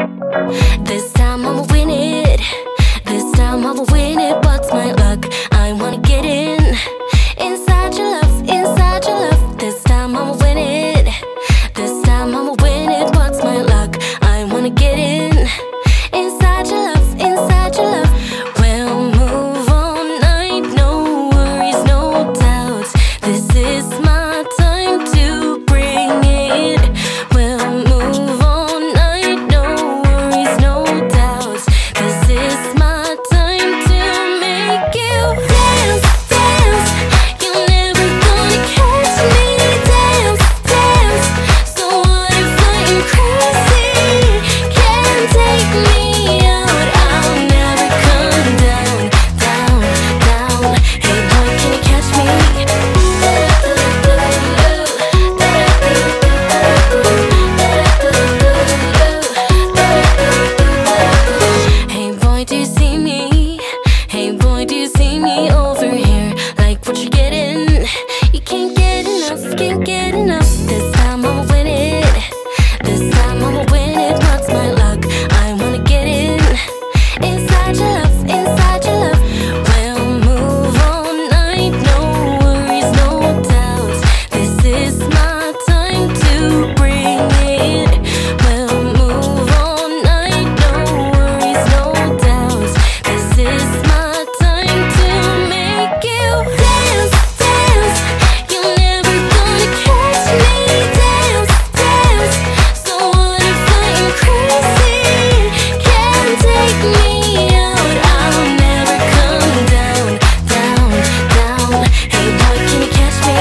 This time I'ma win it. This time I'ma win it. What's my luck? I wanna get in. Inside your love, inside your love. This time I'ma win it. This time I'ma win it. What's my luck? I wanna get in. Inside your love, inside your love. We'll move all night, no worries, no doubts. This is my time to bring it. We'll move all night, no worries, no doubts. This is my time to make you dance, dance. You're never gonna catch me. Dance, dance. So what if I'm crazy? Can't take me out. I'll never come down, down, down. Hey boy, can you catch me? Hey boy, do you see me? Hey boy, do you see me over here? Like what you're getting? You can't get enough, can't get enough. This time I'ma win it. This time I'ma win it. What's my luck? I wanna get in. Inside your love, inside your love. We'll move all night, no worries, no doubts. This is my time to bring it. We'll move all night, no worries, no doubts. This is my time to make you dance, dance. You're never gonna catch me. Dance, dance. So what if I'm crazy? Can't take me out. I'll never come down, down, down. Hey boy, can you catch me?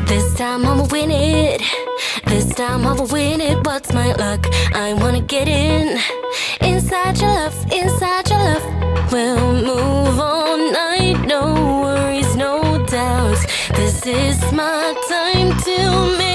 This time I'ma win it. This time I'ma win it. What's my luck? I wanna get in. Inside your love, inside your love. We'll move all night, no worries, no doubts. This is my time to make